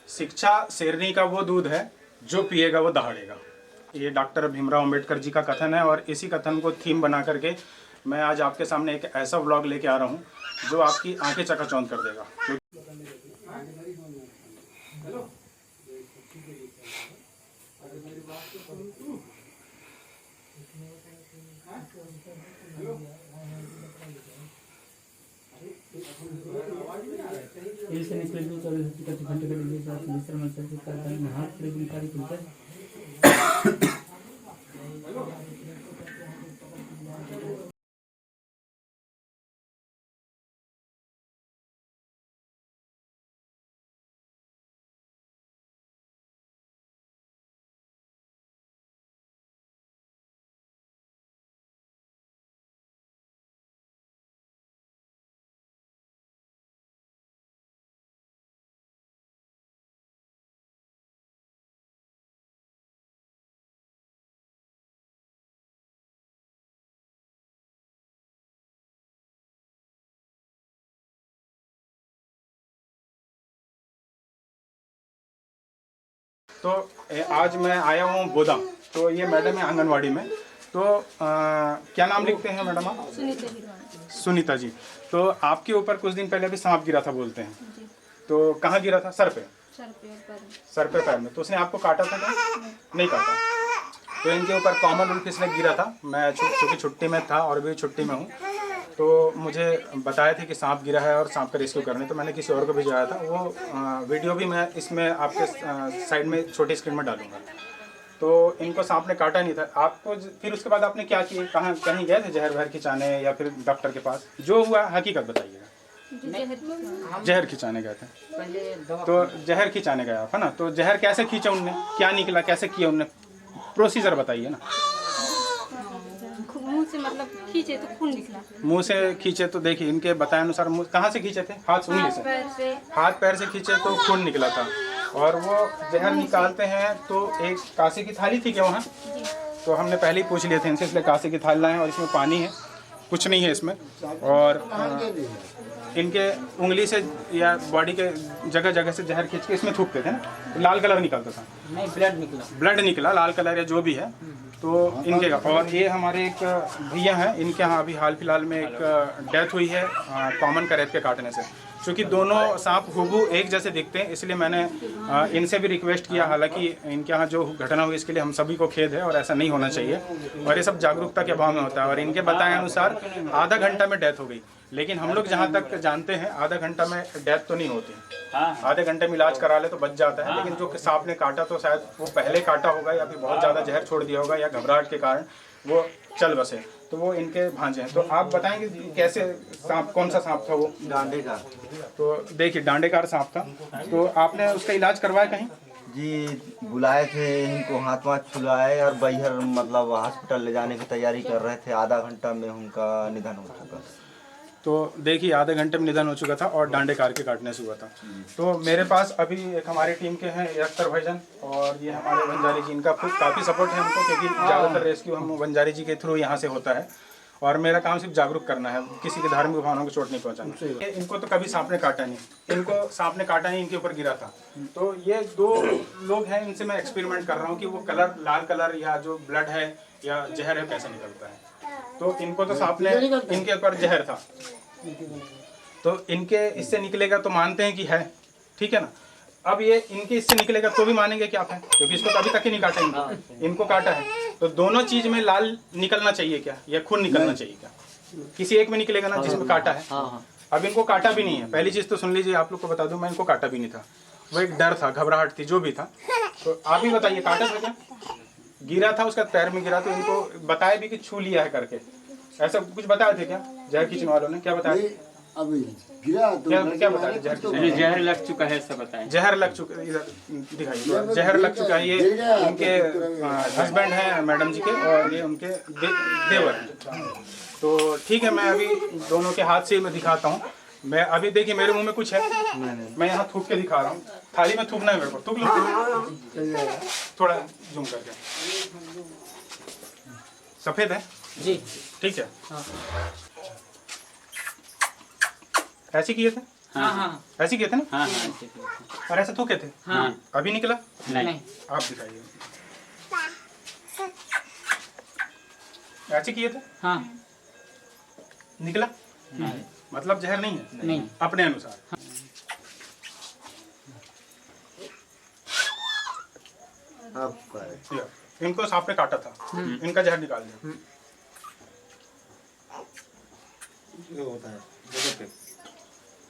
शिक्षा शेरनी का वो दूध है जो पिएगा वो दहाड़ेगा। ये डॉक्टर भीमराव अंबेडकर जी का कथन है और इसी कथन को थीम बना करके मैं आज आपके सामने एक ऐसा व्लॉग लेके आ रहा हूँ जो आपकी आंखें चकाचौंध कर देगा। तो आज मैं आया हूँ बोदा। तो ये मैडम है आंगनवाड़ी में। तो क्या नाम लिखते हैं मैडम आप? सुनीता जी। तो आपके ऊपर कुछ दिन पहले अभी सांप गिरा था बोलते हैं। तो कहाँ गिरा था? सर पे? सर पे पैर में। तो उसने आपको काटा था क्या? नहीं काटा। तो इनके ऊपर कॉमन वुल्फ स्नेक गिरा था। मैं चूँकि छुट्टी में था और भी छुट्टी में हूँ, तो मुझे बताया थे कि सांप गिरा है और सांप का रेस्क्यू करने। तो मैंने किसी और को भिजवाया था। वो वीडियो भी मैं इसमें आपके साइड में छोटी स्क्रीन में डालूंगा। तो इनको सांप ने काटा नहीं था। आपको फिर उसके बाद आपने क्या किया? कहाँ कहीं गए थे जहर वहर खिंचाने या फिर डॉक्टर के पास? जो हुआ हकीकत बताइएगा। जहर खिंचाने गए थे। तो जहर खिंचाने गए आप, है ना? तो जहर कैसे खींचा उनने? क्या निकला? कैसे किया उनने? प्रोसीजर बताइए ना। मुंह से मतलब खींचे तो खून निकला। मुंह से खींचे तो देखिए इनके बताए अनुसार कहाँ से खींचे थे? हाथ उंगली से? हाथ पैर से खींचे तो खून निकला था। और वो जहर निकालते हैं तो एक कांसे की थाली थी क्या वहाँ? तो हमने पहले ही पूछ लिए थे इनसे, इसलिए कांसे की थाली लाए और इसमें पानी है, कुछ नहीं है इसमें। और इनके उंगली से या बॉडी के जगह जगह से जहर खींच के इसमें थूकते थे ना, तो लाल कलर निकलता था। नहीं, ब्लड निकला। ब्लड निकला, लाल कलर या जो भी है। तो इनके और ये हमारे एक भैया हैं, इनके यहाँ अभी हाल फिलहाल में एक डेथ हुई है कॉमन करेत के काटने से। क्योंकि दोनों सांप हुबहू एक जैसे दिखते हैं, इसलिए मैंने इनसे भी रिक्वेस्ट किया। हालांकि इनके यहाँ जो घटना हुई इसके लिए हम सभी को खेद है और ऐसा नहीं होना चाहिए, और ये सब जागरूकता के अभाव में होता है। और इनके बताए अनुसार आधा घंटा में डेथ हो गई, लेकिन हम लोग जहाँ तक जानते हैं आधा घंटा में डेथ तो नहीं होती। आधे घंटे में इलाज करा ले तो बच जाता है। लेकिन जो सांप ने काटा तो शायद वो पहले काटा होगा या फिर बहुत ज़्यादा जहर छोड़ दिया होगा या घबराहट के कारण वो चल बसे। तो वो इनके भांजे हैं। तो आप बताएंगे कैसे सांप, कौन सा सांप था वो? डांडेकार। तो देखिए डांडेकार सांप था। तो आपने उसका इलाज करवाया कहीं? जी बुलाए थे इनको, हाथ वाथ छुलाए और बहिर मतलब हॉस्पिटल ले जाने की तैयारी कर रहे थे। आधा घंटा में उनका निधन हो चुका। तो देखिए आधे घंटे में निधन हो चुका था और डांडेकार के काटने से हुआ था। तो मेरे पास अभी एक हमारी टीम के हैं अख्तर भाईजान, और ये हमारे बंजारी जी। इनका काफ़ी सपोर्ट है हमको, क्योंकि ज़्यादातर रेस्क्यू हम बंजारी जी के थ्रू यहाँ से होता है। और मेरा काम सिर्फ जागरूक करना है, किसी के धार्मिक भावनाओं को चोट नहीं पहुँचाना। इनको तो कभी सांप ने काटा नहीं, इनको सांप ने काटा नहीं, इनके ऊपर गिरा था। तो ये दो लोग हैं, इनसे मैं एक्सपेरिमेंट कर रहा हूँ कि वो कलर, लाल कलर या जो ब्लड है या जहर है कैसे निकलता है। तो इनको तो सांप ने, इनके ऊपर जहर था, तो इनके इससे निकलेगा तो मानते हैं कि है, ठीक है ना। अब ये इनके इससे निकलेगा तो भी मानेंगे कि आप है, क्योंकि इसको तो अभी तक ही नहीं काटा, इनको काटा है। तो दोनों चीज में लाल निकलना चाहिए क्या, या खून निकलना चाहिए क्या? किसी एक में निकलेगा ना जिसमें काटा है। अब इनको काटा भी नहीं है। पहली चीज तो सुन लीजिए, आप लोग को बता दूं, मैं इनको काटा भी नहीं था। वो एक डर था, घबराहट थी, जो भी था। तो आप ही बताइए काटा था क्या? गिरा था, उसका पैर में गिरा। तो इनको बताया भी कि छू लिया है करके, ऐसा कुछ बताए थे क्या जहर खींचने वालों ने? क्या बताया? अभी गिरा तो क्या बताया? जहर लग चुका है सब बताएं। जहर लग चुका, इधर दिखाइए। जहर लग चुका है। ये इनके हस्बैंड हैं मैडम जी के, और ये उनके देवर हैं। तो ठीक है, मैं अभी दोनों के हाथ से मैं दिखाता हूँ। मैं अभी देखिए मेरे मुंह में कुछ है, मैं यहाँ थूक के दिखा रहा हूँ। थाली में थूकना है मेरे को, थूक लो थोड़ा जूम करके। सफेद है जी, ठीक है। ऐसे किए थे? हाँ हाँ ऐसे किए थे ना? हाँ हाँ ऐसे किए थे। और ऐसे थूके थे? हाँ अभी निकला? नहीं आप दिखाइए। ऐसे किए थे? हाँ निकला? नहीं मतलब जहर नहीं है? नहीं अपने अनुसार। या, इनको सांप ने काटा था, इनका जहर निकाल दिया।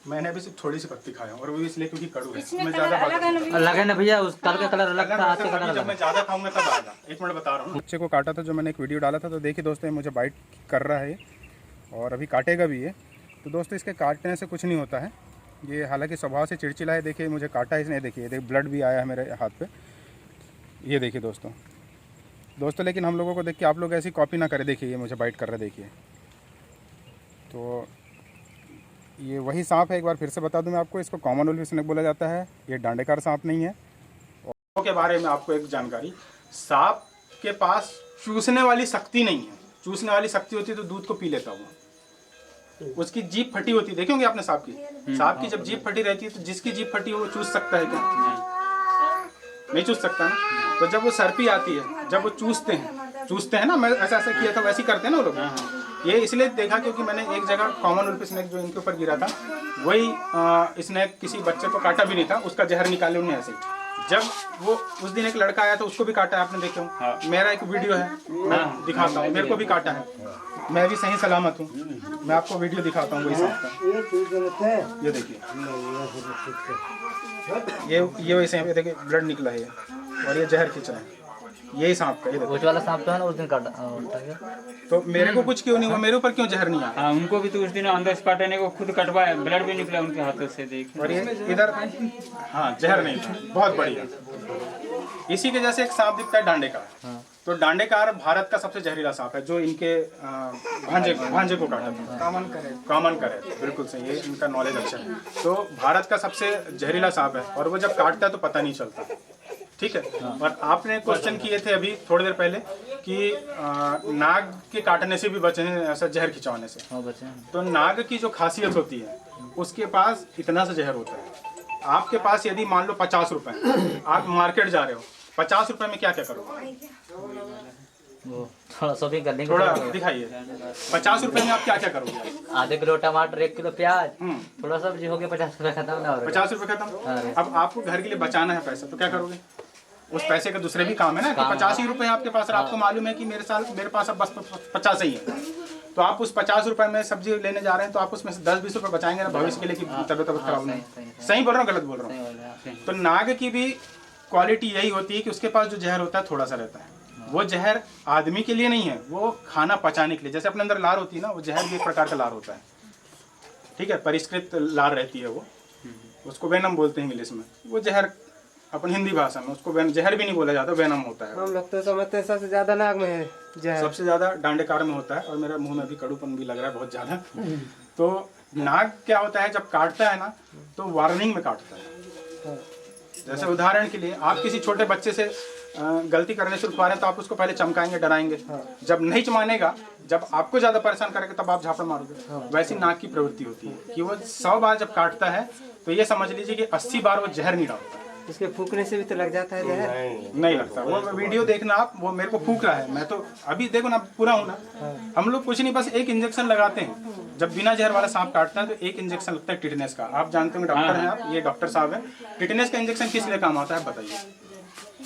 मैंने अभी सिर्फ थोड़ी सी पत्ती खाया हूँ, और वो इसलिए क्योंकि कड़ू है। इसमें मैं कलर ज्यादा अलग है ना भैया? अलग है ना भैया, उस कल का कलर अलग था, आज का कलर जब अलग मैं ज्यादा खाऊंगा तब आएगा। एक मिनट बता रहा हूँ। बच्चे को काटा था, जो मैंने एक वीडियो डाला था, तो देखिए दोस्तों ये मुझे बाइट कर रहा है ये, और अभी काटेगा भी ये। तो दोस्तों इसके काटने से कुछ नहीं होता है, ये हालांकि स्वभाव से चिड़चिड़ा है। देखिए मुझे काटा इसने, देखिए देखिए ब्लड भी आया है मेरे हाथ पे, ये देखिए दोस्तों। लेकिन हम लोगों को देख के आप लोग ऐसी कॉपी ना करें। देखिए ये मुझे बाइट कर रहा है, देखिए। तो ये वही सांप है, एक बार फिर से बता दूं मैं आपको, इसको कॉमन वुल्फ स्नेक बोला जाता है। ये डांडेकार सांप नहीं है। और के बारे में आपको एक जानकारी, सांप के पास चूसने वाली शक्ति नहीं है। चूसने वाली शक्ति होती तो दूध को पी लेता वो। उसकी जीभ फटी होती है, देखे होंगे आपने सांप की। सांप की जब जीभ फटी रहती है तो जिसकी जीभ फटी हो वो चूस सकता है क्या? नहीं चूस सकता ना। तो जब वो सर्पी आती है, जब वो चूसते हैं ना, मैं ऐसा किया था वैसे करते हैं ना वो लोग। ये इसलिए देखा क्योंकि मैंने एक जगह कॉमन वुल्फ स्नेक जो इनके ऊपर गिरा था, वही स्नेक किसी बच्चे को काटा भी नहीं था, उसका जहर निकाले उन्हें ऐसे ही। जब वो उस दिन एक लड़का आया था, उसको भी काटा है, आपने देखे हो। मेरा एक वीडियो है, मैं दिखाता हूँ, मेरे को भी काटा है, मैं भी सही सलामत हूँ। मैं आपको वीडियो दिखाता हूँ वही सांप का। ये देखिए, ये वही सांप, देखिए ब्लड निकला है, और ये जहर खींच रहा है, यही सांप का। ये देखो, वाला सांप तो है ना, उस दिन काटा। तो मेरे को कुछ क्यों नहीं हुआ, मेरे ऊपर क्यों जहर नहीं आया? हाँ, उनको भी तो उस दिन अंदर से काटने को खुद कटवाया, ब्लड भी निकला उनके हाथों से, देख। और ये इधर, हाँ जहर नहीं था, बहुत बढ़िया। इसी के जैसे एक सांप दिखता है डांडेकार। तो डांडेकार भारत का सबसे जहरीला सांप है, जो इनके भांजे को काटा था। कॉमन करे, बिल्कुल सही है, इनका नॉलेज अच्छा है। तो भारत का सबसे जहरीला सांप है, और वो जब काटता है तो पता नहीं चलता। ठीक है। और आपने क्वेश्चन किए थे अभी थोड़ी देर पहले कि नाग के काटने से भी बचे हैं, ऐसा जहर खिंचवाने से। तो नाग की जो खासियत होती है, उसके पास इतना सा जहर होता है। आपके पास यदि मान लो 50 रुपए, आप मार्केट जा रहे हो, 50 रुपए में क्या क्या करोगे? थोड़ा शॉपिंग करने थोड़ा दिखाइए, 50 रुपए में आप क्या क्या करोगे? आधे किलो टमाटर, 1 किलो प्याज, थोड़ा सब्जी हो गया, 50 रुपए खत्म ना हो रहा। 50 रुपए खत्म। अब आपको घर के लिए बचाना है पैसा, तो क्या करोगे? उस पैसे का दूसरे भी काम है ना, कि 50 ही रुपए आपके पास, आपको मालूम है कि मेरे पास अब बस 50 ही है, तो आप उस 50 रुपए में सब्जी लेने जा रहे हैं, तो आप उसमें से 10-20 रुपए बचाएंगे ना भविष्य के लिए, कि तबियत खराब नहीं। सही बोल रहा हूँ, गलत बोल रहा हूँ? तो नाग की भी क्वालिटी यही होती है कि उसके पास जो जहर होता है थोड़ा सा रहता है। वो जहर आदमी के लिए नहीं है, वो खाना पचाने के लिए। जैसे अपने अंदर लार होती है ना, वो जहर भी एक प्रकार का लार होता है। ठीक है, परिष्कृत लार रहती है वो, उसको वेनम बोलते हैं इंग्लिश में। वो जहर अपन हिंदी भाषा में उसको जहर भी नहीं बोला जाता, वेनम होता है। हम लोग तो समझते हैं सबसे ज्यादा नाग में है जहर, सबसे ज्यादा डांडेकार में होता है, और मेरे मुंह में भी कड़ूपन भी लग रहा है बहुत ज्यादा। तो नाग क्या होता है, जब काटता है ना, तो वार्निंग में काटता है। जैसे उदाहरण के लिए, आप किसी छोटे बच्चे से गलती करने से रुकवा रहे हैं, तो आप उसको पहले चमकाएंगे, डराएंगे। जब नहीं मानेगा, जब आपको ज्यादा परेशान करेगा, तब आप झापड़ मारोगे। वैसी नाग की प्रवृत्ति होती है कि वो 100 बार जब काटता है, तो ये समझ लीजिए कि 80 बार वो जहर नहीं डालता। इसके फूकने से भी तो लग जाता है जहर। नहीं लगता। वो वीडियो देखना आप, वो मेरे को फूक रहा है, मैं तो अभी देखो ना पूरा हूँ ना। हम लोग कुछ नहीं, बस एक इंजेक्शन लगाते हैं। जब बिना जहर वाला सांप काटता है तो एक इंजेक्शन लगता है टिटनेस का। आप जानते होंगे, डॉक्टर हैं आप, ये डॉक्टर साहब हैं। टिटनेस का इंजेक्शन किस लिए काम आता है बताइए?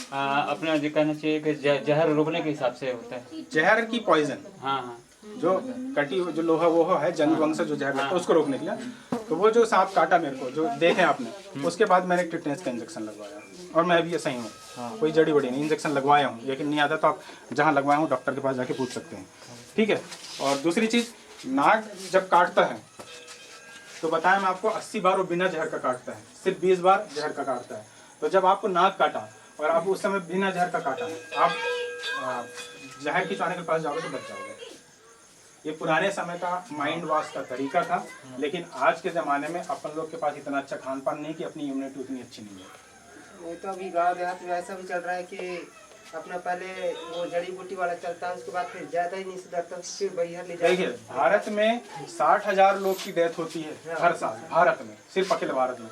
अपना जो कहना चाहिए कि जहर रोकने के हिसाब से होता है। जहर की पॉइजन, हाँ हाँ, जो कटी जो लोहा वो है जंग वंग से जो जहर लगता है, उसको रोकने के लिए। तो वो जो सांप काटा मेरे को, जो देखे आपने, उसके बाद मैंने टिटनेस का इंजेक्शन लगवाया, और मैं अभी सही हूँ। कोई जड़ी बड़ी नहीं, इंजेक्शन लगवाया हूँ। लेकिन नहीं आता तो आप जहाँ लगवाया हूँ डॉक्टर के पास जाके पूछ सकते हैं। ठीक है। और दूसरी चीज, नाग जब काटता है तो बताया मैं आपको 80 बार वो बिना जहर का काटता है, सिर्फ 20 बार जहर का काटता है। तो जब आपको नाग काटा और आप उस समय बिना जहर का काटा है, आप जहर खिंचवाने के पास जाओगे तो बच जाओगे। ये पुराने समय का माइंड वॉश का तरीका था, लेकिन आज के ज़माने में अपन लोग के पास इतना अच्छा खान पान नहीं कि अपनी इम्यूनिटी उतनी अच्छी नहीं है। नहीं तो अभी गाँव देहात में ऐसा भी चल रहा है कि अपना पहले वो जड़ी बूटी वाला चलता है, उसके बाद फिर ज्यादा ही नहीं सुधरता, फिर बैहर ले जाते देखिए हैं। भारत में 60,000 लोग की डेथ होती है हर साल, भारत में, सिर्फ अकेले भारत में।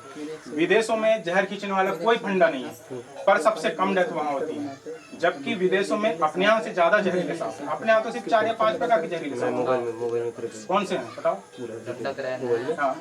विदेशों में जहर खींचने वाला कोई फंडा नहीं है, पर सबसे कम डेथ वहाँ होती है। जबकि विदेशों में अपने यहाँ से ज्यादा जहरीले सांप हैं। अपने यहाँ तो सिर्फ 4 या 5 प्रकार के जहरीले सांप हैं। कौन से हैं बताओ? हाँ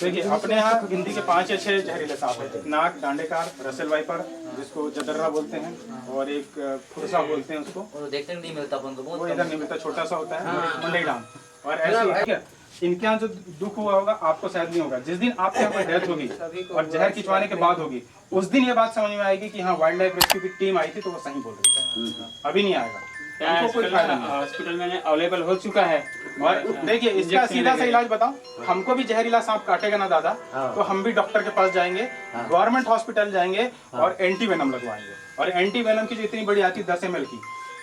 देखिए अपने यहाँ गिनती के 5 या 6 जहरीले सांप हैं। नाक, डांडेकार, रसेल वाइपर जिसको जदर्रा बोलते हैं, और एक फुरसा बोलते हैं उसको, देखने नहीं मिलता अपन को, वो इधर नहीं मिलता, छोटा सा होता है, मंडई डांग। और ऐसे ठीक है, इनके यहाँ जो दुख हुआ होगा आपको शायद नहीं होगा। जिस दिन आपके यहाँ कोई डेथ होगी और जहर खिंचवाने के बाद होगी, उस दिन ये बात समझ में आएगी कि हाँ वाइल्ड लाइफ रेस्क्यू की टीम आई थी तो वो सही बोल रही थी। अभी नहीं आएगा, उनको कोई फायदा नहीं। हॉस्पिटल में अवेलेबल हो चुका है। और देखिए इसका सीधा सा इलाज बताओ, हमको भी जहरीला सांप काटेगा ना दादा, तो हम भी डॉक्टर के पास जाएंगे, गवर्नमेंट हॉस्पिटल जाएंगे और एंटी वेनम लगवाएंगे। और एंटी वेनम की जो इतनी बड़ी आती है 10 ml की,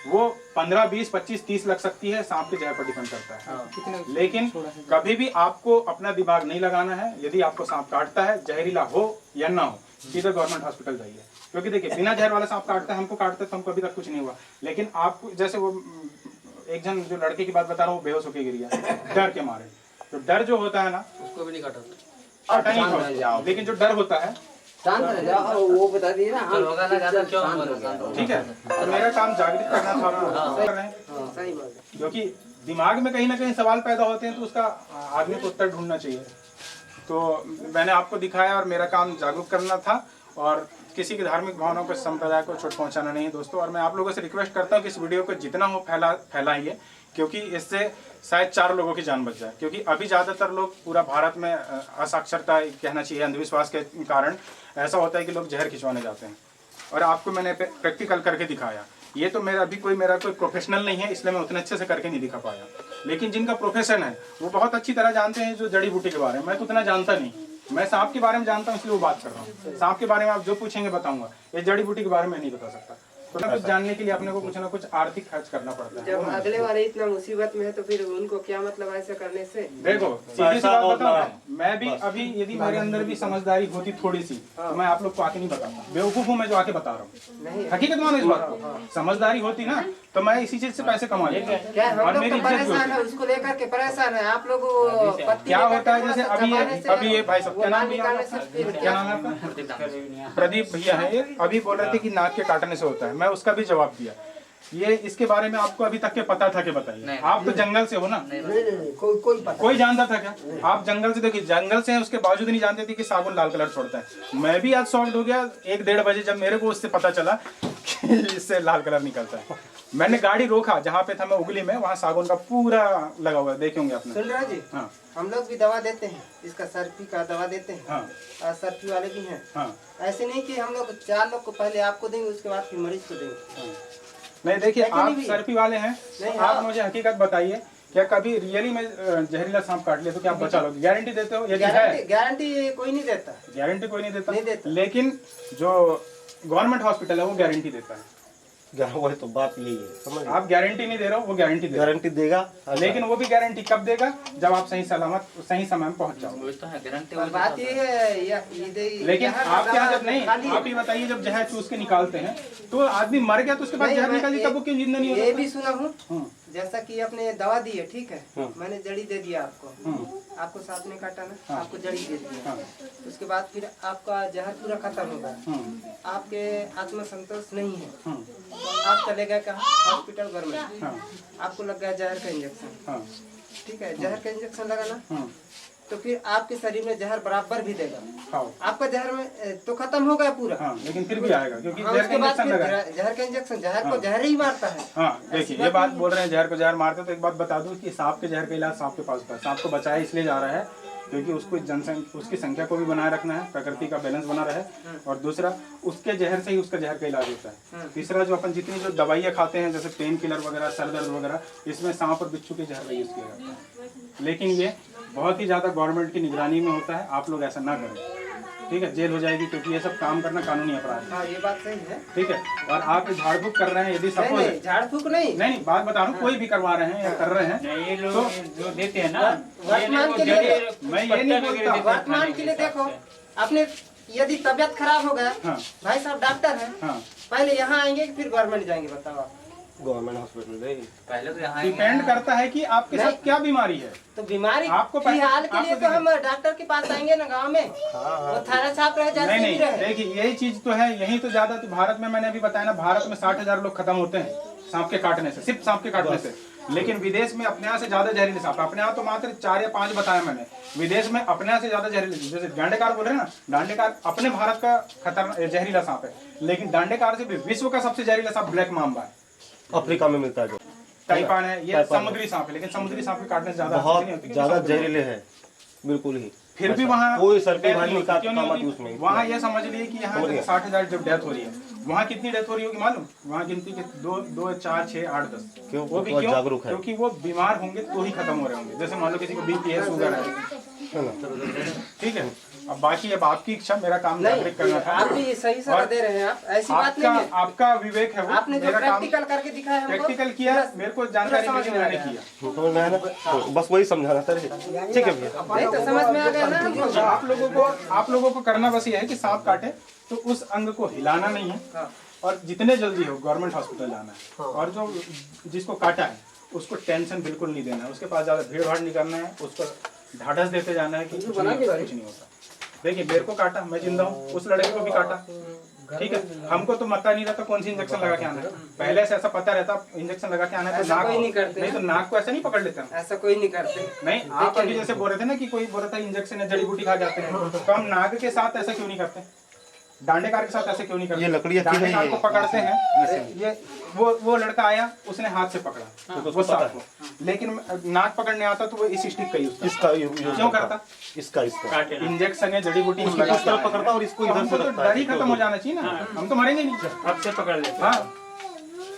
वो 15, 20, 25, 30 लग सकती है, सांप के जहर पर डिपेंड करता है। लेकिन कभी भी आपको अपना दिमाग नहीं लगाना है। यदि आपको सांप काटता है, जहरीला हो या ना हो, सीधे गवर्नमेंट हॉस्पिटल जाइए। क्योंकि देखिए बिना जहर वाला सांप काटता है, हमको काटता है तो हमको अभी तक कुछ नहीं हुआ। लेकिन आपको जैसे वो एक जन जो लड़के की बात बता रहा हूँ, बेहोश होके गिर गया डर के मारे। तो डर जो होता है ना, उसको भी नहीं काटा, लेकिन जो डर होता है, वो बता दिए ना, होगा ना ज्यादा क्यों? ठीक है, तो मेरा काम जागृत करना था, कर रहे हैं। सही बात है। क्योंकि दिमाग में कहीं ना कहीं सवाल पैदा होते हैं तो उसका आदमी को उत्तर ढूंढना चाहिए। तो मैंने आपको दिखाया और मेरा काम जागरूक करना था, और किसी की धार्मिक भावनाओं को, संप्रदाय को चोट पहुंचाना नहीं है दोस्तों। और मैं आप लोगों से रिक्वेस्ट करता हूं कि इस वीडियो को जितना हो फैलाइए, क्योंकि इससे शायद 4 लोगों की जान बच जाए। क्योंकि अभी ज़्यादातर लोग, पूरा भारत में असाक्षरता कहना चाहिए, अंधविश्वास के कारण ऐसा होता है कि लोग जहर खिंचवाने जाते हैं। और आपको मैंने प्रैक्टिकल करके दिखाया। ये तो मेरा कोई प्रोफेशनल नहीं है, इसलिए मैं उतने अच्छे से करके नहीं दिखा पाया। लेकिन जिनका प्रोफेशन है वो बहुत अच्छी तरह जानते हैं जो जड़ी बूटी के बारे में। मैं तो उतना जानता नहीं, मैं सांप के बारे में जानता हूँ इसलिए वो बात कर रहा हूँ। सांप के बारे में आप जो पूछेंगे बताऊंगा, ये जड़ी बूटी के बारे में नहीं बता सकता। तो कुछ जानने के लिए अपने को कुछ ना कुछ आर्थिक खर्च करना पड़ता है। जब अगले वाले इतना मुसीबत में है तो फिर उनको क्या मतलब ऐसा करने से? देखो सीधी सी बात बताऊं, मैं भी अभी यदि मेरे अंदर भी समझदारी होती थोड़ी सी, तो मैं आप लोग को आके नहीं बताता। बेवकूफ हूँ मैं जो आके बता रहा हूँ, हकीकत मानो इस बात को। समझदारी होती ना तो मैं इसी चीज से पैसे कमा लेता। क्या हम और लोग मेरी तो इज्जत भी परेशान है, होती। उसको लेकर के परेशान है। आप लोग क्या होता है जैसे अभी ये भाई साहब, क्या नाम है, क्या नाम है आपका? प्रदीप भैया है ये, अभी बोल रहे थे कि नाक के काटने से होता है। मैं उसका भी जवाब दिया। ये इसके बारे में आपको अभी तक के पता था कि बताइए? आप तो जंगल से हो ना, कोई जानता था क्या? आप जंगल से, देखिए जंगल से हैं उसके बावजूद नहीं जानते थे कि साबुन लाल कलर छोड़ता है। मैं भी आज शॉक्ड हो गया 1-1:30 बजे जब मेरे को उससे पता चला कि इससे लाल कलर निकलता है। मैंने गाड़ी रोका, जहाँ पे था मैं उगली में, वहाँ साबुन का पूरा लगा हुआ है, देखे होंगे आपने। सुन रहे जी, हाँ हम लोग भी दवा देते हैं, इसका सर्पी का दवा देते हैं। हाँ सर्पी वाले भी हैं। हाँ। ऐसे नहीं कि हम लोग 4 लोग को पहले आपको देंगे, उसके बाद फिर मरीज को देंगे। नहीं देखिए, लेकिन आप भी- सर्पी वाले हैं, नहीं, आप हाँ। मुझे हकीकत बताइए, क्या कभी रियली में जहरीला सांप काट लिया तो क्या आप बचा लोगे? गारंटी देते हो? यदि है गारंटी कोई नहीं देता। गारंटी कोई नहीं देता, नहीं देता। लेकिन जो गवर्नमेंट हॉस्पिटल है वो गारंटी देता है। वही तो बात यही है, समझ आप गारंटी नहीं दे रहे हो, वो गारंटी दे रहा गारंटी देगा। है। लेकिन वो भी गारंटी कब देगा? जब आप सही सलामत सही समय में पहुंच जाओ। और बात ये है, लेकिन आपके यहाँ जब नहीं, आप ही बताइए, जब जहर चूस के निकालते हैं तो आदमी मर गया तो उसके बाद जहर निकाल दी, तब वो क्यों जिंदा नहीं ये होता? भी सुना हूँ, जैसा कि आपने दवा दी है, ठीक है, मैंने जड़ी दे दिया आपको, आपको सांप ने काटा ना, आपको जड़ी दे दिया, उसके बाद फिर आपका जहर पूरा खत्म होगा, आपके आत्मसंतोष नहीं है, तो आप चले गए कहाँ? हॉस्पिटल गवर्नमेंट, आपको लग गया जहर का इंजेक्शन, ठीक है, जहर का इंजेक्शन लगा ना, तो फिर आपके शरीर में जहर बराबर भी देगा। आपका जहर में तो खत्म हो गया पूरा, लेकिन फिर भी आएगा क्योंकि हाँ, जहर उसके का बाद इंजेक्शन फिर लगा है। जहर का इंजेक्शन, जहर को जहर ही मारता है। हाँ देखिए, ये बात बोल रहे हैं जहर को जहर मारते, तो एक बात बता दूं कि सांप के जहर का इलाज सांप के पास होता है। सांप को बचाया इसलिए जा रहा है क्योंकि उसको जनसंख्या, उसकी संख्या को भी बनाए रखना है, प्रकृति का बैलेंस बना रहे, और दूसरा उसके जहर से ही उसका जहर का इलाज होता है। तीसरा, जो अपन जितनी जो दवाइयाँ खाते हैं जैसे पेन किलर वगैरह, सर दर्द वगैरह, इसमें सांप और बिच्छू के जहर का यूज किया जाता है। लेकिन ये बहुत ही ज्यादा गवर्नमेंट की निगरानी में होता है, आप लोग ऐसा ना करें, ठीक है? जेल हो जाएगी, क्योंकि ये सब काम करना कानूनी अपराध है। हाँ, ये बात सही है, ठीक है? और आप झाड़ फूक कर रहे हैं, यदि नहीं, सपोज नहीं, झाड़ फूक नहीं, नहीं बात बता रहा हूँ, कोई भी करवा रहे हैं या कर रहे हैं, ये लोग जो देते हैं ना, वर्तमान के लिए मैं ये नहीं बोलता। वर्तमान के लिए देखो, आपने यदि तबीयत खराब हो गया, हाँ। भाई साहब डॉक्टर हैं, हाँ पहले यहाँ आएंगे कि फिर गवर्नमेंट जाएंगे, बताओ आप। गवर्नमेंट हॉस्पिटल दे। पहले तो यहाँ डिपेंड करता है कि आपके साथ क्या बीमारी है। तो बीमारी आपको पहले- फिलहाल के लिए आपको तो हम डॉक्टर के पास आएंगे ना गांव में, वो थाना छाप रहे जैसे नहीं भी नहीं, रहे। देखिए यही चीज तो है, यही तो ज्यादा। तो भारत में मैंने अभी बताया ना, भारत में 60,000 लोग खत्म होते हैं सांप के काटने से, सिर्फ सांप के काटने से। लेकिन विदेश में अपने यहाँ से ज्यादा जहरीले सांप, अपने यहाँ तो मात्र 4 या 5 बताया मैंने, विदेश में अपने यहाँ से ज्यादा जहरीले, जैसे डांडेकार बोल रहे हैं ना, डांडेकार अपने भारत का खतरनाक जहरीला सांप है, लेकिन डांडेकार से भी विश्व का सबसे जहरीला सांप ब्लैक मांबा है, अफ्रीका में मिलता है जो टाइपान है। ये समुद्री सांप है, लेकिन समुद्री सांप के काटने से ज्यादा बहुत नहीं होती, ज्यादा जहरीले हैं, बिल्कुल ही। फिर भी वहाँ कोई सर पे death भारी नहीं निकाल होती, क्यों नहीं कामत होती? उसमें। वहाँ ये समझ लिए कि यहाँ 60,000 जब डेथ हो रही है, वहाँ कितनी डेथ हो रही होगी मालूम? वहाँ गिनती के 2, 4, 6, 8, 10। क्यों? वो भी बहुत क्यों? जागरूक है। क्योंकि वो बीमार होंगे तो ही खत्म हो रहे होंगे। जैसे मान लो किसी को बीपी है, शुगर है, ठीक है। अब बाकी अब आपकी इच्छा, मेरा काम जागरूक करना था। आप भी सही सलाह दे रहे हैं, आप ऐसी बात नहीं है। आपका विवेक है वो, आपने जो मेरा काम प्रैक्टिकल करके दिखाया हमको, प्रैक्टिकल किया, मेरे को जानकारी मिली, मैंने किया। समझ में आया ना? तो बस वही समझाना था। ठीक है भैया। नहीं तो समझ में आ गया ना हमको। आप लोगों को करना बस ये है कि सांप काटे तो उस अंग को हिलाना नहीं है, और जितने जल्दी हो गवर्नमेंट हॉस्पिटल जाना है, और जो जिसको काटा है उसको टेंशन बिल्कुल नहीं देना है, उसके पास ज्यादा भीड़ भाड़ नहीं करना है, उसको ढाढ़स देते जाना है कि कुछ नहीं होता। देखिए मेरे को काटा, मैं जिंदा हूँ, उस लड़के को भी काटा, ठीक है। हमको तो पता नहीं रहता कौन सी इंजेक्शन लगा के आना है, पहले से ऐसा पता रहता इंजेक्शन लगा के आना है तो ऐसा नाक कोई नहीं करते। नहीं तो नाक को ऐसे नहीं पकड़ लेते हम। ऐसा कोई नहीं करते। नहीं, आप अभी जैसे बोल रहे थे ना कि कोई बोल रहा था इंजेक्शन है, जड़ी बूटी खा जाते हैं, तो हम नाग के साथ ऐसा क्यों नहीं करते, डांडेकार के साथ ऐसे क्यों नहीं करते? ये लकड़ी अच्छी नहीं डांडेकार है। को पकड़ते हैं, ये वो लड़का आया, उसने हाथ से पकड़ा वो सांप को, लेकिन नाक पकड़ने आता तो वो इस स्टिक का यूज इसका क्यों करता? इसका इंजेक्शन है, जड़ी बूटी इस तरह पकड़ता और इसको इधर हमको से तो रखता डर है। ही खत्म हो जाना चाहिए ना, हम तो मरेंगे नहीं। अब से पकड़ लेते हाँ,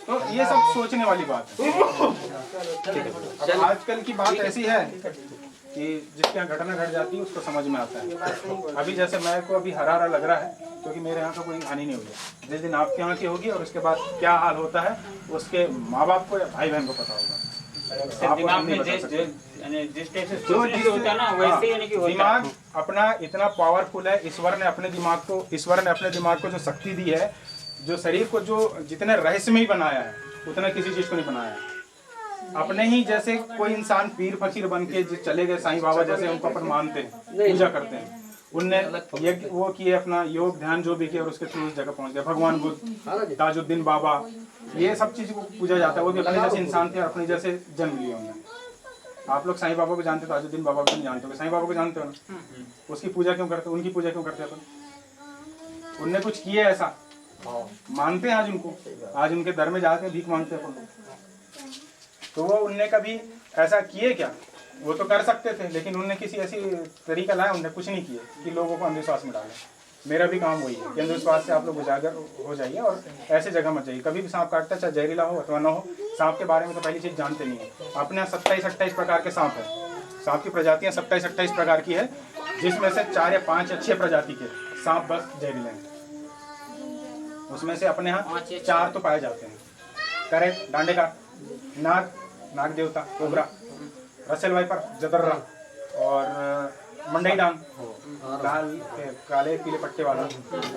तो ये सब सोचने वाली बात है। अब आजकल की बात ऐसी है कि जिसके यहाँ घटना घट जाती है उसको समझ में आता है। अभी जैसे मैं को अभी हरा लग रहा है क्योंकि मेरे यहाँ का कोई हानि नहीं हुई, जिस दिन आपके यहाँ की होगी और उसके बाद क्या हाल होता है उसके माँ बाप को या भाई बहन को पता होगा। आप दिमाग नहीं में बता सकते। जिस टाइप से जो सोचने से होता है ना वैसे ही यानी कि होता है। दिमाग अपना इतना पावरफुल है, ईश्वर ने अपने दिमाग को जो शक्ति दी है, जो शरीर को जो जितने रहस्यमय बनाया है उतना किसी चीज को नहीं बनाया है। अपने ही जैसे कोई इंसान पीर फकीर बन के चले गए, साईं बाबा जैसे उनको अपन मानते हैं, पूजा करते हैं, उनने ये वो किए अपना योग ध्यान जो भी किया और उसके थ्रू उस जगह पहुंच गए। भगवान बुद्ध, ताजुद्दीन बाबा, ये सब चीज को पूजा जाता है। वो भी अपने जैसे इंसान थे, अपने जैसे जन्म लिए उन्होंने। आप लोग साईं बाबा को जानते हो, ताजुद्दीन बाबा को नहीं जानते हो, साईं बाबा को जानते हो ना, उसकी पूजा क्यों करते हो, उनकी पूजा क्यों करते हो अपन? उनने कुछ किया ऐसा, मानते हैं आज उनको, आज उनके दर में जाके भीख मांगते हैं अपन। तो वो उनने कभी ऐसा किए क्या? वो तो कर सकते थे, लेकिन उनने किसी ऐसी तरीका लाया, उनने कुछ नहीं किया कि लोगों को अंधविश्वास में डाले। मेरा भी काम वही है कि अंधविश्वास से आप लोग उजागर हो जाइए और ऐसे जगह मत जाइए। कभी भी सांप काटता है, चाहे जहरीला हो अथवा ना हो, सांप के बारे में तो पहली चीज जानते नहीं है। अपने यहाँ 27-28 प्रकार के सांप है, सांप की प्रजातियाँ 27-28 प्रकार की है, जिसमें से 4 या 5 या 6 प्रजाति के सांप बस जहरीले हैं। उसमें से अपने यहाँ 4 तो पाए जाते हैं, करेक्ट, डांडेकार, नाग देवता, कोबरा, रसेल वाइपर, जदर्रा और मंडई डांग, लाल काले पीले पट्टे वाला,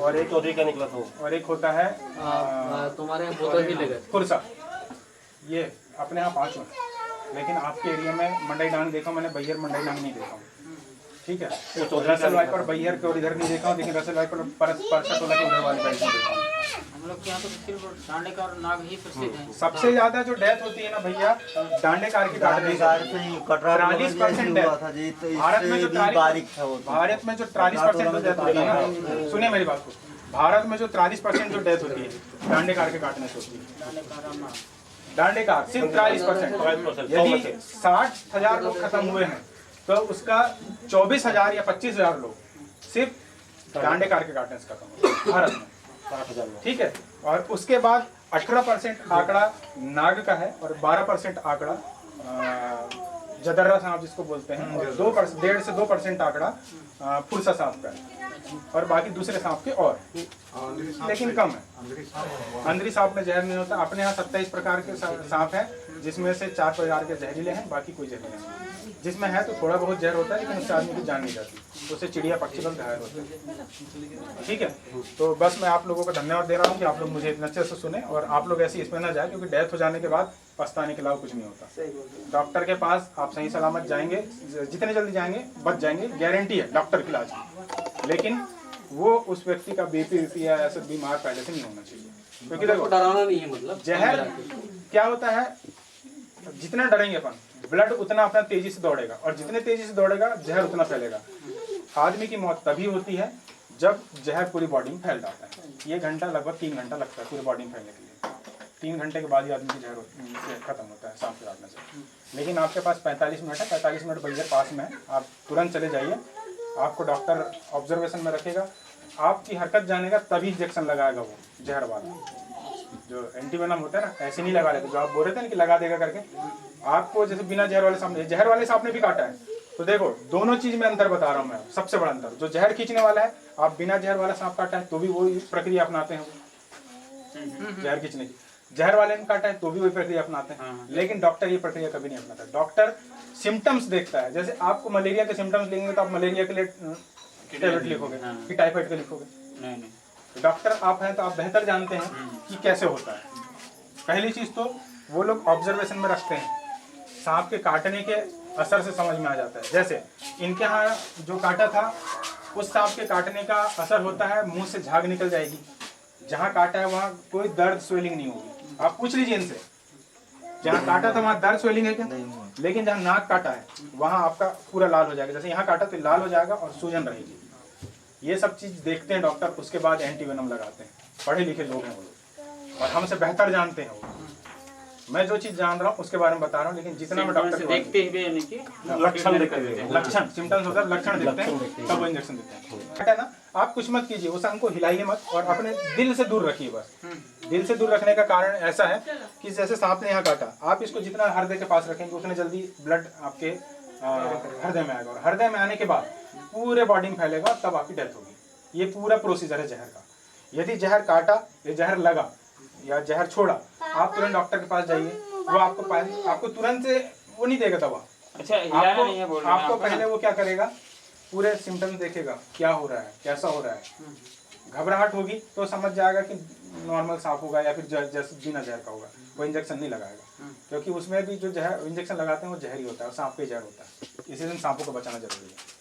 और एक चौधरी का निकला तो और एक होता है तुम्हारे यहाँ बोतल ही ले गए। कुर्सा। ये अपने यहाँ 5 हैं, लेकिन आपके एरिया में मंडई डांग देखा मैंने, बैयर मंडई डांग नहीं देखा, ठीक है। रसेल वाइपर बैयर के और इधर नहीं देखा हूँ, लेकिन रसेल वाइपर परसा टोला के उधर वाले साइड में देखा हूँ। हम लोग के यहाँ तो सिर्फ डांडेकार और नाग ही प्रसिद्ध है। सबसे ज्यादा जो डेथ होती है ना भैया, डांडेकार की काटने से। डांडेकार से ही कटरा 43% हुआ था जी, तो भारत में जो इससे भी बारीक था वो। भारत में जो 43% डेथ होती है ना, सुनिए मेरी बात को, भारत में जो 43% जो डेथ होती है डांडेकार के काटने से होती है। डांडेकार सिर्फ 43%। यदि 60,000 लोग खत्म हुए हैं तो उसका 24,000 या 25,000 लोग सिर्फ डांडेकार के काटने से खत्म हुए भारत में, 60,000 में। ठीक है। और उसके बाद 18% आंकड़ा नाग का है और 12% आंकड़ा जदर्रा सांप जिसको बोलते हैं, और 1.5 से 2% आंकड़ा फुरसा सांप का है, और बाकी दूसरे सांप के और, लेकिन कम है। अंदरी सांप में जहर नहीं होता। अपने यहाँ 27 प्रकार के सांप हैं, जिसमें से 4 प्रकार के जहरीले हैं, बाकी कोई जहरीले नहीं। जिसमें है तो थोड़ा बहुत जहर होता है, लेकिन उससे आदमी की जान नहीं जाती, उससे चिड़िया पक्षी लोग घायल होते हैं। ठीक है, तो बस मैं आप लोगों को धन्यवाद दे रहा हूँ कि आप लोग मुझे इतने अच्छे से सुने, और आप लोग ऐसी इसमें ना जाए, क्योंकि डेथ हो जाने के बाद पछताने के अलावा कुछ नहीं होता। डॉक्टर के पास आप सही सलामत जाएंगे, जितने जल्दी जाएंगे बच जाएंगे, गारंटी है डॉक्टर के इलाज की। लेकिन वो उस व्यक्ति का बीपी या ऐसे बीमार पहले से नहीं होना चाहिए, क्योंकि देखो डराना नहीं है, मतलब जहर क्या होता है, जितना डरेंगे अपन ब्लड उतना अपना तेजी से दौड़ेगा, और जितने तेजी से दौड़ेगा जहर उतना फैलेगा। आदमी की मौत तभी होती है जब जहर पूरी बॉडी में फैल जाता है। ये घंटा लगभग 3 घंटा लगता है पूरी बॉडी में फैलने के लिए। 3 घंटे के बाद ही आदमी की जहर खत्म होता है सांस काटने से। लेकिन आपके पास 45 मिनट है, 45 मिनट बैरियर पास में है, आप तुरंत चले जाइए। आपको डॉक्टर ऑब्जर्वेशन में रखेगा, आपकी हरकत जानेगा तभी इंजेक्शन लगाएगा वो जहर वाला। जो एंटीवेनम होता है ना, ऐसे नहीं लगा लेते, जो आप बोल रहे थे ना कि लगा देगा करके, आपको जैसे बिना जहर वाले सांप, जहर वाले सांप ने भी काटा है, तो देखो दोनों चीज में अंतर बता रहा हूँ मैं। सबसे बड़ा अंतर, जो जहर खींचने वाला है, आप बिना जहर वाला सांप काटा है तो भी वही प्रक्रिया अपनाते हैं, जहर खींचने की। जहर वाले ने काटा है तो भी वही प्रक्रिया अपनाते हैं, लेकिन डॉक्टर ये प्रक्रिया कभी नहीं अपनाता। डॉक्टर सिम्टम्स देखता है, जैसे आपको मलेरिया के सिम्टम्स लेंगे तो आप मलेरिया के लिए टैबलेट लिखोगे कि टाइफाइड के लिखोगे? नहीं। डॉक्टर आप हैं तो आप बेहतर जानते हैं कि कैसे होता है। पहली चीज तो वो लोग ऑब्जर्वेशन में रखते हैं, सांप के काटने के असर से समझ में आ जाता है। जैसे इनके यहाँ जो काटा था, उस सांप के काटने का असर होता है मुंह से झाग निकल जाएगी, जहाँ काटा है वहाँ कोई दर्द स्वेलिंग नहीं होगी। आप पूछ लीजिए इनसे, जहाँ काटा था वहाँ दर्द स्वेलिंग है क्या? लेकिन जहाँ नाक काटा है वहाँ आपका पूरा लाल हो जाएगा, जैसे यहाँ काटा तो लाल हो जाएगा और सूजन रहेगी। ये सब चीज देखते हैं डॉक्टर, उसके बाद एंटीवेनम लगाते हैं। पढ़े लिखे लोग हैं वो लोग, और हमसे बेहतर जानते हैं वो। मैं जो चीज जान रहा हूँ उसके बारे में बता रहा हूँ, लेकिन जितना मैं डॉक्टर देखते हुए लक्षण देखते हैं, लक्षण सिम्टम्स होता है, लक्षण देखते हैं तब वो इंजेक्शन देते हैं। है ना, आप कुछ मत कीजिए, उस अंग को हिलाइए मत, और अपने दिल से दूर रखिए बस। दिल से दूर रखने का कारण ऐसा है कि जैसे सांप ने यहाँ काटा, आप इसको जितना हृदय के पास रखेंगे उतने जल्दी ब्लड आपके हृदय में आएगा, और हृदय में आने के बाद पूरे बॉडी में फैलेगा, तब आपकी डेथ होगी। ये पूरा प्रोसीजर है जहर का। यदि जहर काटा या जहर लगा या जहर छोड़ा, आप तुरंत डॉक्टर के पास जाइए, वो आपको तुरंत से वो नहीं देगा दवा। अच्छा, आपको पहले वो क्या करेगा, पूरे सिम्टम्स देखेगा, क्या हो रहा है, कैसा हो रहा है। घबराहट होगी तो समझ जाएगा कि नॉर्मल सांप होगा या फिर जैसे बिना जहर का होगा, वो इंजेक्शन नहीं लगाएगा, क्योंकि उसमें भी जो जहर इंजेक्शन लगाते हैं वो जहर ही होता है, सांप पे जहर होता है। इसी दिन सांपों को बचाना जरूरी है।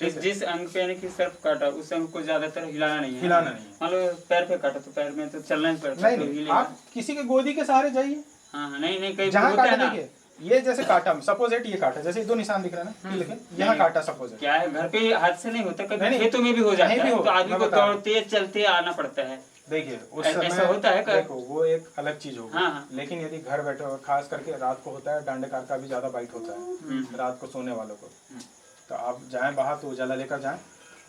जिस अंग पे यानी कि सर्प काटा, उस अंग को ज्यादातर हिलाना नहीं है। हिलाना नहीं है। मान लो पैर पे काटा तो पैर में तो चलना ही पड़ता है, नहीं, आप किसी के गोदी के सहारे जाइए। हाँ, नहीं कहीं जहाँ होता काटा है ना, देखिए, ये जैसे काटा, सपोजेट ये काटा, जैसे 2 निशान दिख रहे हैं ना, लेकिन यहाँ काटा सपोजेट। क्या है, घर पे हाथ से नहीं होता, कभी नहीं, खेतों में भी हो जाता कहीं भी है, हो, तो आदमी मैं को बता रहा हूँ। दौड़ते चलते आना पड़ता है। देखिए उस ऐसा समय होता है देखो, वो एक अलग चीज होगी। हाँ। लेकिन यदि घर बैठे हो, खास करके रात को होता है, डांडेकार का भी ज्यादा बाइट होता है रात को सोने वालों को, तो आप जाएं बाहर तो उजाला लेकर जाएं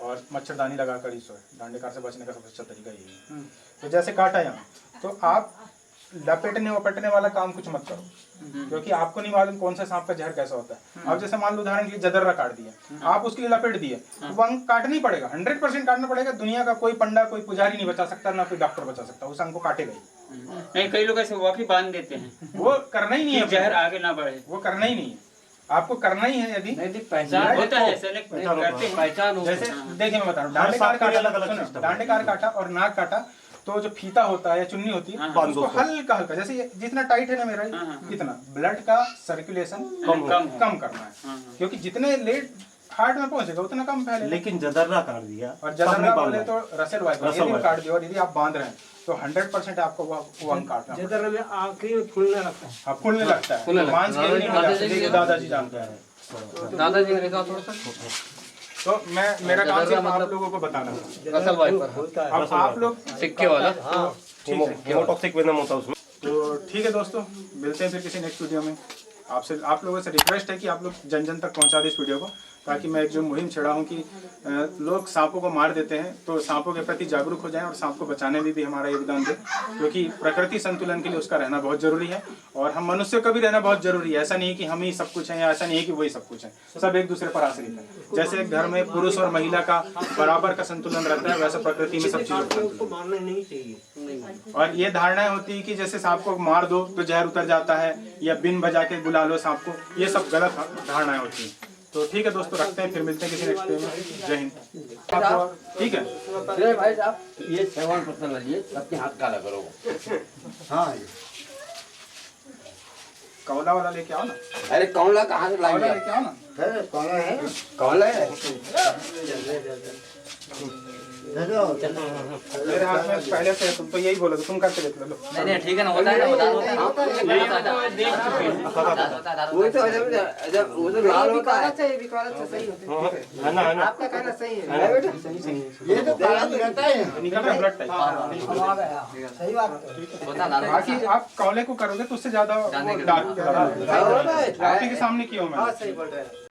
और मच्छरदानी लगाकर ही सोए। डांडेकार से बचने का सबसे अच्छा तरीका यही है। तो जैसे काटा यहाँ, तो आप लपेटने वपेटने वाला काम कुछ मत करो, क्योंकि आपको नहीं मालूम कौन सा सांप का जहर कैसा होता है। आप जैसे मान लो उदाहरण के लिए जदर्रा काट दिया, आप उसके लिए लपेट दिए, तो वो अंग काटना ही पड़ेगा, 100% काटना पड़ेगा। दुनिया का कोई पंडा, कोई पुजारी नहीं बचा सकता, ना कोई डॉक्टर बचा सकता, उस अंग को काटेगा ही नहीं। कई लोग ऐसे वाकई बांध देते हैं, वो करना ही नहीं है, जहर आगे ना बढ़े, वो करना ही नहीं है। आपको करना ही है। यदि पहचान होता है, सेलेक्ट करते हैं। पहचान हो, जैसे देखिए मैं बता रहा हूँ, डांडेकार काटा, डांडेकार काटा और नाक काटा, तो जो फीता होता है या चुन्नी होती है, उसको हल्का हल्का, जैसे जितना टाइट है ना मेरा, इतना ब्लड का सर्कुलेशन कम करना है, क्योंकि जितने लेट हार्ट में पहुंचेगा उतना कम फैलेगा। लेकिन जदर्रा काट दिया, और जदर्रा बोले तो रसेल वाइपर यदि काट दिया, और यदि आप बांध रहे हैं तो 100% आपको वो अंग काटना है। जदर में आखिरी में फूलने लगता है। हाँ, फूलने लगता है, मांस के नहीं हो जाता। देखिए दादाजी जानते हैं, दादाजी ने देखा थोड़ा सा, तो मेरा काम सिर्फ आप लोगों को बताना है। असल वाइपर अब आप लोग सिक्के वाला, हेमोटॉक्सिक वेनम होता है उसमें। तो ठीक है दोस्तों, मिलते हैं फिर किसी नेक्स्ट वीडियो में। आप लोगों से रिक्वेस्ट है कि आप लोग जन जन तक पहुंचा दें इस वीडियो को, ताकि मैं एक जो मुहिम छेड़ा हूँ कि लोग सांपों को मार देते हैं तो सांपों के प्रति जागरूक हो जाएं और सांप को बचाने में भी हमारा योगदान दें, क्योंकि प्रकृति संतुलन के लिए उसका रहना बहुत जरूरी है और हम मनुष्य का भी रहना बहुत जरूरी है। ऐसा नहीं है कि हम ही सब कुछ हैं या ऐसा नहीं है कि वही सब कुछ है, सब एक दूसरे पर आश्रित है। जैसे एक घर में पुरुष और महिला का बराबर का संतुलन रहता है, वैसे प्रकृति में सब चीजों का। और ये धारणाएं होती है कि जैसे सांप को मार दो तो जहर उतर जाता है या बिन बजा के बुला लो सांप को, ये सब गलत धारणाएं होती हैं। तो ठीक है दोस्तों, रखते हैं, फिर मिलते हैं किसी नेक्स्ट डे में। जय हिंद। आपको ठीक है भाई साहब, ये 7% वाली अपने हाथ काला करो। हाँ कौला वाला लेके आओ ना, अरे कौला कहाँ से कौला लाएंगे? लेके आओ ना। कौला है? मेरे हाथ में पहले से तुम तो यही बोला तुम करके देख लो। नहीं ठीक है ना, होता है ना, बता दो। वो तो लाल होता है। सही होता है। आपका कहना सही है। ये तो काला रहता है। निकल रहा ब्लड टाइप। सही बात है। बाकी आप कौले को करोगे तो उससे ज्यादा डार्क के सामने किया हूँ हाँ मैंने। सही बोल रहे हैं।